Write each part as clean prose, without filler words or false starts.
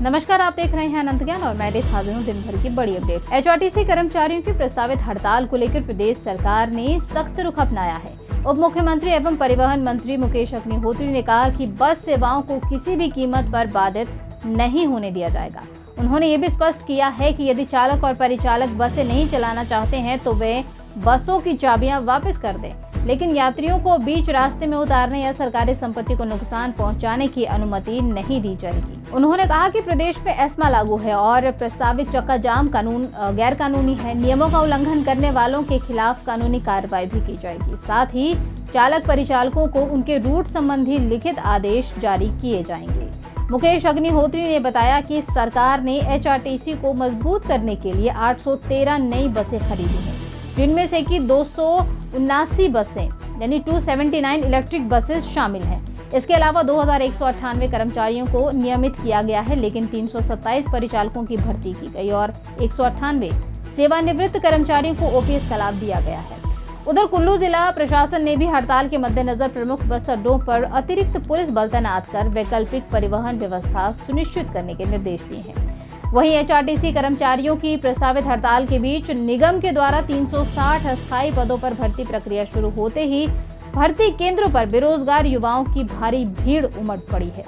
नमस्कार, आप देख रहे हैं अनंत ज्ञान और मैं हाजिर हूं दिन भर की बड़ी अपडेट। एचआरटीसी कर्मचारियों की प्रस्तावित हड़ताल को लेकर प्रदेश सरकार ने सख्त रुख अपनाया है। उप मुख्यमंत्री एवं परिवहन मंत्री मुकेश अग्निहोत्री ने कहा कि बस सेवाओं को किसी भी कीमत पर बाधित नहीं होने दिया जाएगा। उन्होंने ये भी स्पष्ट किया है कि यदि चालक और परिचालक बसें नहीं चलाना चाहते हैं तो वे बसों की चाबियां वापस कर दें, लेकिन यात्रियों को बीच रास्ते में उतारने या सरकारी संपत्ति को नुकसान पहुंचाने की अनुमति नहीं दी जाएगी। उन्होंने कहा कि प्रदेश में एस्मा लागू है और प्रस्तावित चक्का जाम कानून गैर कानूनी है। नियमों का उल्लंघन करने वालों के खिलाफ कानूनी कार्रवाई भी की जाएगी। साथ ही चालक परिचालकों को उनके रूट संबंधी लिखित आदेश जारी किए जाएंगे। मुकेश अग्निहोत्री ने बताया कि सरकार ने एचआरटीसी को मजबूत करने के लिए 813 नई बसें खरीदी हैं, जिनमें से कि 279 बसें यानी 279 इलेक्ट्रिक बसेस शामिल हैं। इसके अलावा 2198 कर्मचारियों को नियमित किया गया है, लेकिन 327 परिचालकों की भर्ती की गई और 198 सेवानिवृत्त कर्मचारियों को ओपीएस का लाभ दिया गया है। उधर कुल्लू जिला प्रशासन ने भी हड़ताल के मद्देनजर प्रमुख बस अड्डों पर अतिरिक्त पुलिस बल तैनात कर वैकल्पिक परिवहन व्यवस्था सुनिश्चित करने के निर्देश दिए हैं। वहीं एचआरटीसी कर्मचारियों की प्रस्तावित हड़ताल के बीच निगम के द्वारा 360 अस्थायी पदों पर भर्ती प्रक्रिया शुरू होते ही भर्ती केंद्रों पर बेरोजगार युवाओं की भारी भीड़ उमड़ पड़ी है।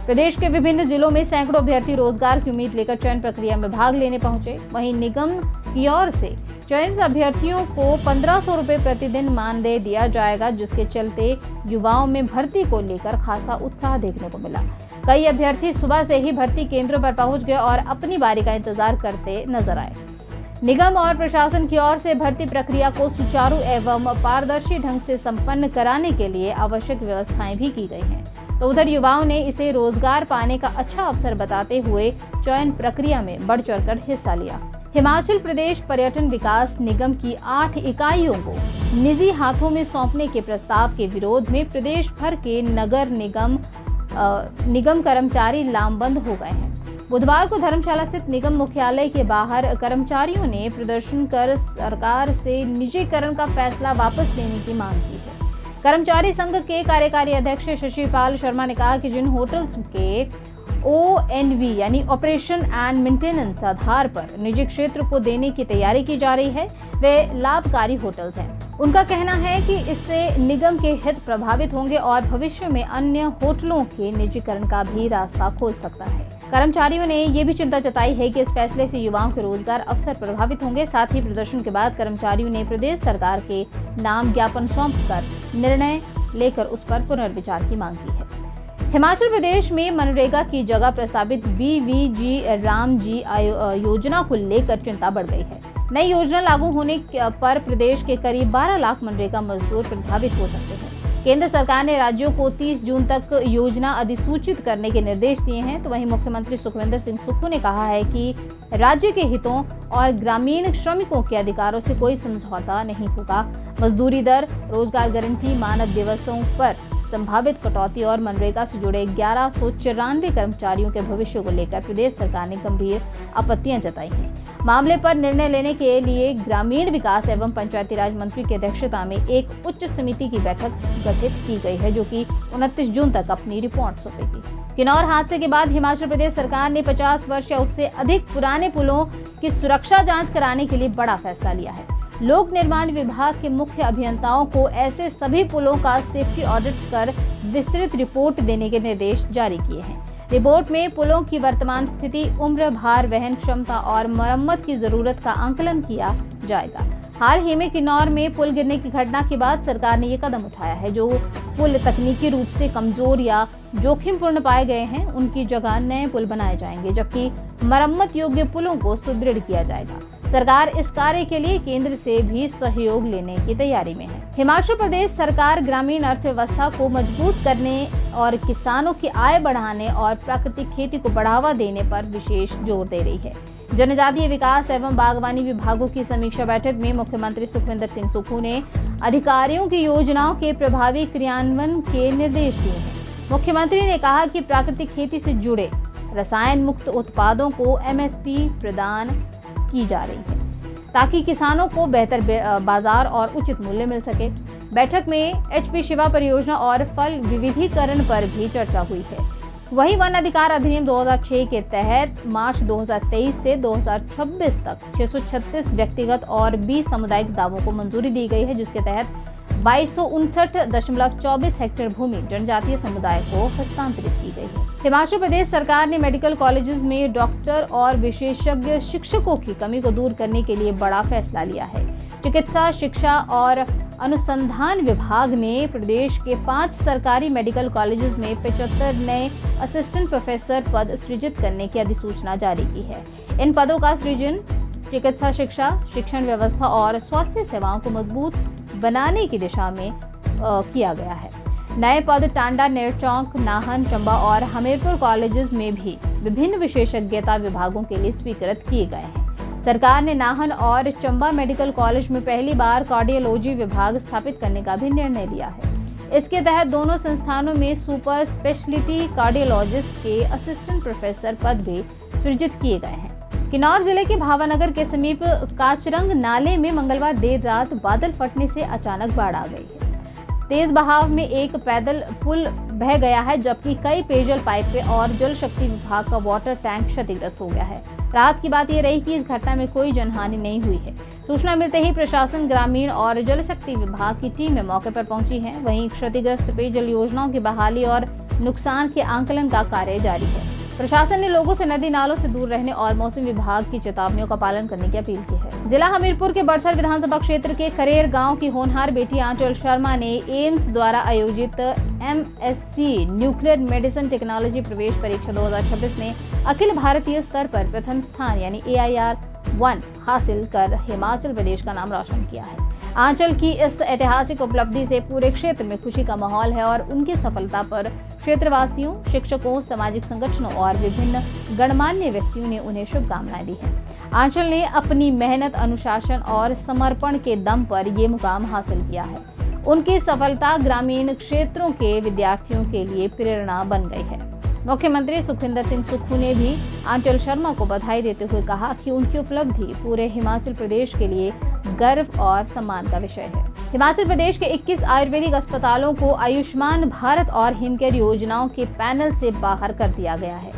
प्रदेश के विभिन्न जिलों में सैकड़ों अभ्यर्थी रोजगार की उम्मीद लेकर चयन प्रक्रिया में भाग लेने पहुंचे। वहीं निगम की ओर से चयनित अभ्यर्थियों को 1500 रुपए प्रतिदिन मानदेय दिया जाएगा, जिसके चलते युवाओं में भर्ती को लेकर खासा उत्साह देखने को मिला। कई अभ्यर्थी सुबह से ही भर्ती केंद्रों पर पहुंच गए और अपनी बारी का इंतजार करते नजर आए। निगम और प्रशासन की ओर से भर्ती प्रक्रिया को सुचारू एवं पारदर्शी ढंग से संपन्न कराने के लिए आवश्यक व्यवस्थाएं भी की गई हैं। तो उधर युवाओं ने इसे रोजगार पाने का अच्छा अवसर बताते हुए चयन प्रक्रिया में बढ़ चढ़कर हिस्सा लिया। हिमाचल प्रदेश पर्यटन विकास निगम की 8 इकाइयों को निजी हाथों में सौंपने के प्रस्ताव के विरोध में प्रदेश भर के नगर निगम कर्मचारी लामबंद हो गए हैं। बुधवार को धर्मशाला स्थित निगम मुख्यालय के बाहर कर्मचारियों ने प्रदर्शन कर सरकार से निजीकरण का फैसला वापस लेने की मांग की है। कर्मचारी संघ के कार्यकारी अध्यक्ष शशिपाल शर्मा ने कहा कि जिन होटल्स के ONV यानी ऑपरेशन एंड मेंटेनेंस आधार पर निजी क्षेत्र को देने की तैयारी की जा रही है, वे लाभकारी होटल्स हैं। उनका कहना है कि इससे निगम के हित प्रभावित होंगे और भविष्य में अन्य होटलों के निजीकरण का भी रास्ता खोल सकता है। कर्मचारियों ने ये भी चिंता जताई है कि इस फैसले से युवाओं के रोजगार अवसर प्रभावित होंगे। साथ ही प्रदर्शन के बाद कर्मचारियों ने प्रदेश सरकार के नाम ज्ञापन सौंपकर निर्णय लेकर उस पर पुनर्विचार की मांग की है। हिमाचल प्रदेश में मनरेगा की जगह प्रस्तावित BVG रामजी योजना को लेकर चिंता बढ़ गई है। नई योजना लागू होने पर प्रदेश के करीब 12 लाख मनरेगा मजदूर प्रभावित हो सकते हैं। केंद्र सरकार ने राज्यों को 30 जून तक योजना अधिसूचित करने के निर्देश दिए हैं। तो वहीं मुख्यमंत्री सुखविंदर सिंह सुक्खू ने कहा है कि राज्य के हितों और ग्रामीण श्रमिकों के अधिकारों से कोई समझौता नहीं होगा। मजदूरी दर, रोजगार गारंटी, मानव दिवसों पर संभावित कटौती और मनरेगा से जुड़े 1194 कर्मचारियों के भविष्य को लेकर प्रदेश सरकार ने गंभीर आपत्तियां जताई हैं। मामले पर निर्णय लेने के लिए ग्रामीण विकास एवं पंचायती राज मंत्री की अध्यक्षता में एक उच्च समिति की बैठक गठित की गई है, जो कि 29 जून तक अपनी रिपोर्ट सौंपेगी। किन्नौर हादसे के बाद हिमाचल प्रदेश सरकार ने 50 वर्ष या उससे अधिक पुराने पुलों की सुरक्षा जांच कराने के लिए बड़ा फैसला लिया है। लोक निर्माण विभाग के मुख्य अभियंताओं को ऐसे सभी पुलों का सेफ्टी ऑडिट कर विस्तृत रिपोर्ट देने के निर्देश जारी किए हैं। रिपोर्ट में पुलों की वर्तमान स्थिति, उम्र, भार वहन क्षमता और मरम्मत की जरूरत का आंकलन किया जाएगा। हाल ही में किन्नौर में पुल गिरने की घटना के बाद सरकार ने ये कदम उठाया है। जो पुल तकनीकी रूप से कमजोर या जोखिमपूर्ण पाए गए हैं, उनकी जगह नए पुल बनाए जाएंगे, जबकि मरम्मत योग्य पुलों को सुदृढ़ किया जाएगा। सरकार इस कार्य के लिए केंद्र से भी सहयोग लेने की तैयारी में है। हिमाचल प्रदेश सरकार ग्रामीण अर्थव्यवस्था को मजबूत करने और किसानों की आय बढ़ाने और प्राकृतिक खेती को बढ़ावा देने पर विशेष जोर दे रही है। जनजातीय विकास एवं बागवानी विभागों की समीक्षा बैठक में मुख्यमंत्री सुखविंदर सिंह सुक्खू ने अधिकारियों की योजनाओं के प्रभावी क्रियान्वयन के निर्देश दिए हैं। मुख्यमंत्री ने कहा कि प्राकृतिक खेती से जुड़े रसायन मुक्त उत्पादों को MSP प्रदान की जा रही है, ताकि किसानों को बेहतर बाजार और उचित मूल्य मिल सके। बैठक में HP शिवा परियोजना और फल विविधीकरण पर भी चर्चा हुई है। वहीं वन अधिकार अधिनियम 2006 के तहत मार्च 2023 से 2026 तक 636 व्यक्तिगत और 20 सामुदायिक दावों को मंजूरी दी गई है, जिसके तहत 2259.24 हेक्टेयर भूमि जनजातीय समुदाय को हस्तांतरित की गई है। हिमाचल प्रदेश सरकार ने मेडिकल कॉलेजेस में डॉक्टर और विशेषज्ञ शिक्षकों की कमी को दूर करने के लिए बड़ा फैसला लिया है। चिकित्सा शिक्षा और अनुसंधान विभाग ने प्रदेश के 5 सरकारी मेडिकल कॉलेजेस में 75 नए असिस्टेंट प्रोफेसर पद सृजित करने की अधिसूचना जारी की है। इन पदों का सृजन चिकित्सा शिक्षा, शिक्षण व्यवस्था और स्वास्थ्य सेवाओं को मजबूत बनाने की दिशा में किया गया है। नए पद टांडा, नेरचौक, नाहन, चंबा और हमीरपुर कॉलेजेस में भी विभिन्न विशेषज्ञता विभागों के लिए स्वीकृत किए गए हैं। सरकार ने नाहन और चंबा मेडिकल कॉलेज में पहली बार कार्डियोलॉजी विभाग स्थापित करने का भी निर्णय लिया है। इसके तहत दोनों संस्थानों में सुपर स्पेशलिटी कार्डियोलॉजिस्ट के असिस्टेंट प्रोफेसर पद भी सृजित किए गए हैं। किन्नौर जिले के भावानगर के समीप काचरंग नाले में मंगलवार देर रात बादल फटने से अचानक बाढ़ आ गई है। तेज बहाव में एक पैदल पुल बह गया है, जबकि कई पेयजल पाइपें और जल शक्ति विभाग का वाटर टैंक क्षतिग्रस्त हो गया है। राहत की बात यह रही कि इस घटना में कोई जनहानि नहीं हुई है। सूचना मिलते ही प्रशासन, ग्रामीण और जल शक्ति विभाग की टीमें मौके पर पहुंची हैं। वहीं क्षतिग्रस्त पेयजल योजनाओं की बहाली और नुकसान के आंकलन का कार्य जारी है। प्रशासन ने लोगों से नदी नालों से दूर रहने और मौसम विभाग की चेतावनियों का पालन करने की अपील की है। जिला हमीरपुर के बड़सर विधानसभा क्षेत्र के खरेर गांव की होनहार बेटी आंचल शर्मा ने एम्स द्वारा आयोजित MSc न्यूक्लियर मेडिसिन टेक्नोलॉजी प्रवेश परीक्षा 2026 में अखिल भारतीय स्तर पर प्रथम स्थान यानी AIR 1 हासिल कर हिमाचल प्रदेश का नाम रोशन किया है। आंचल की इस ऐतिहासिक उपलब्धि से पूरे क्षेत्र में खुशी का माहौल है और उनकी सफलता पर क्षेत्रवासियों, शिक्षकों, सामाजिक संगठनों और विभिन्न गणमान्य व्यक्तियों ने उन्हें शुभकामनाएं दी हैं। आंचल ने अपनी मेहनत, अनुशासन और समर्पण के दम पर ये मुकाम हासिल किया है। उनकी सफलता ग्रामीण क्षेत्रों के विद्यार्थियों के लिए प्रेरणा बन गई है। मुख्यमंत्री सुखविंदर सिंह सुक्खू ने भी आंचल शर्मा को बधाई देते हुए कहा कि उनकी उपलब्धि पूरे हिमाचल प्रदेश के लिए गर्व और सम्मान का विषय है। हिमाचल प्रदेश के 21 आयुर्वेदिक अस्पतालों को आयुष्मान भारत और हिमकेयर योजनाओं के पैनल से बाहर कर दिया गया है।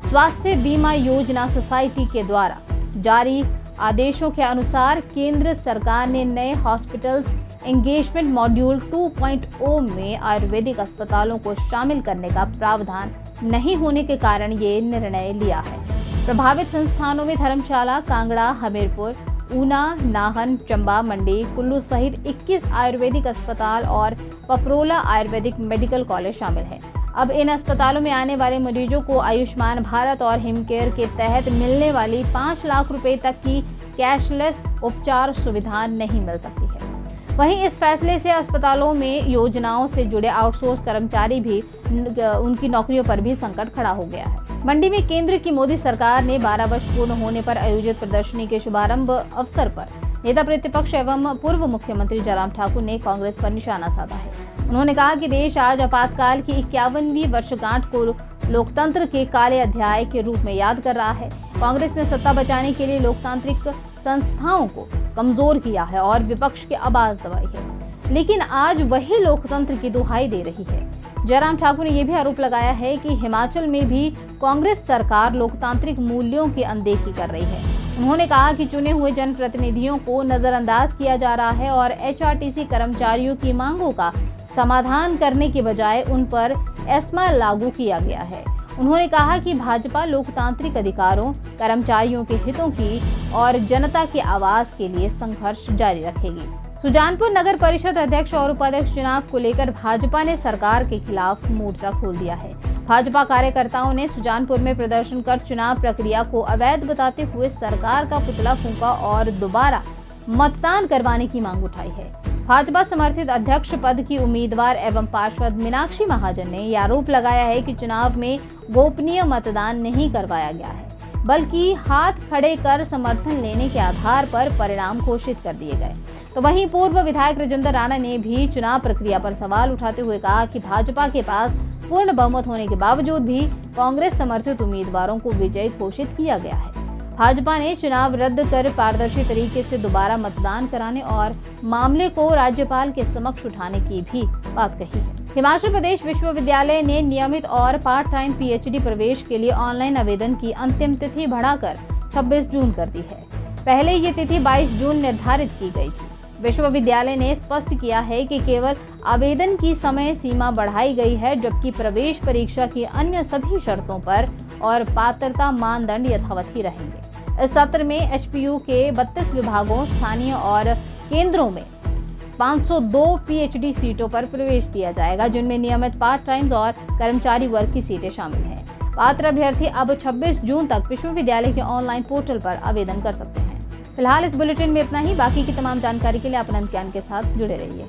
स्वास्थ्य बीमा योजना सोसाइटी के द्वारा जारी आदेशों के अनुसार केंद्र सरकार ने नए हॉस्पिटल्स एंगेजमेंट मॉड्यूल 2.0 में आयुर्वेदिक अस्पतालों को शामिल करने का प्रावधान नहीं होने के कारण ये निर्णय लिया है। प्रभावित संस्थानों में धर्मशाला, कांगड़ा, हमीरपुर, ऊना, नाहन, चंबा, मंडी, कुल्लू सहित 21 आयुर्वेदिक अस्पताल और पपरोला आयुर्वेदिक मेडिकल कॉलेज शामिल है। अब इन अस्पतालों में आने वाले मरीजों को आयुष्मान भारत और हिमकेयर के तहत मिलने वाली 5 लाख रुपए तक की कैशलेस उपचार सुविधा नहीं मिल सकती है। वहीं इस फैसले से अस्पतालों में योजनाओं से जुड़े आउटसोर्स कर्मचारी भी उनकी नौकरियों पर भी संकट खड़ा हो गया है। मंडी में केंद्र की मोदी सरकार ने 12 वर्ष पूर्ण होने पर आयोजित प्रदर्शनी के शुभारंभ अवसर पर नेता प्रतिपक्ष एवं पूर्व मुख्यमंत्री जयराम ठाकुर ने कांग्रेस पर निशाना साधा है। उन्होंने कहा कि देश आज आपातकाल की 51वीं वर्षगांठ को लोकतंत्र के काले अध्याय के रूप में याद कर रहा है। कांग्रेस ने सत्ता बचाने के लिए लोकतांत्रिक संस्थाओं को कमजोर किया है और विपक्ष की आवाज दबाई है, लेकिन आज वही लोकतंत्र की दुहाई दे रही है। जयराम ठाकुर ने यह भी आरोप लगाया है कि हिमाचल में भी कांग्रेस सरकार लोकतांत्रिक मूल्यों की अनदेखी कर रही है। उन्होंने कहा कि चुने हुए जनप्रतिनिधियों को नजरअंदाज किया जा रहा है और HRTC कर्मचारियों की मांगों का समाधान करने के बजाय उन पर एस्मा लागू किया गया है। उन्होंने कहा कि भाजपा लोकतांत्रिक अधिकारों, कर्मचारियों के हितों की और जनता की आवाज के लिए संघर्ष जारी रखेगी। सुजानपुर नगर परिषद अध्यक्ष और उपाध्यक्ष चुनाव को लेकर भाजपा ने सरकार के खिलाफ मोर्चा खोल दिया है। भाजपा कार्यकर्ताओं ने सुजानपुर में प्रदर्शन कर चुनाव प्रक्रिया को अवैध बताते हुए सरकार का पुतला फूंका और दोबारा मतदान करवाने की मांग उठाई है। भाजपा समर्थित अध्यक्ष पद की उम्मीदवार एवं पार्षद मीनाक्षी महाजन ने यह आरोप लगाया है कि चुनाव में गोपनीय मतदान नहीं करवाया गया है, बल्कि हाथ खड़े कर समर्थन लेने के आधार पर परिणाम घोषित कर दिए गए। तो वहीं पूर्व विधायक राजेंद्र राणा ने भी चुनाव प्रक्रिया पर सवाल उठाते हुए कहा कि भाजपा के पास पूर्ण बहुमत होने के बावजूद भी कांग्रेस समर्थित उम्मीदवारों को विजयी घोषित किया गया है। भाजपा ने चुनाव रद्द कर पारदर्शी तरीके से दोबारा मतदान कराने और मामले को राज्यपाल के समक्ष उठाने की भी बात कही है। हिमाचल प्रदेश विश्वविद्यालय ने नियमित और पार्ट टाइम पीएचडी प्रवेश के लिए ऑनलाइन आवेदन की अंतिम तिथि बढ़ाकर 26 जून कर दी है। पहले ये तिथि 22 जून निर्धारित की गई थी। विश्वविद्यालय ने स्पष्ट किया है कि केवल आवेदन की समय सीमा बढ़ाई गई है, जबकि प्रवेश परीक्षा की अन्य सभी शर्तों पर और पात्रता मानदंड यथावत ही रहेंगे। इस सत्र में एचपीयू के 32 विभागों, स्थानीय और केंद्रों में 502 पीएचडी सीटों पर प्रवेश दिया जाएगा, जिनमें नियमित पार्ट टाइम और कर्मचारी वर्ग की सीटें शामिल हैं। पात्र अभ्यर्थी अब 26 जून तक विश्वविद्यालय के ऑनलाइन पोर्टल पर आवेदन कर सकते हैं। फिलहाल इस बुलेटिन में इतना ही। बाकी की तमाम जानकारी के लिए आप अनंत ज्ञान के साथ जुड़े रहिए।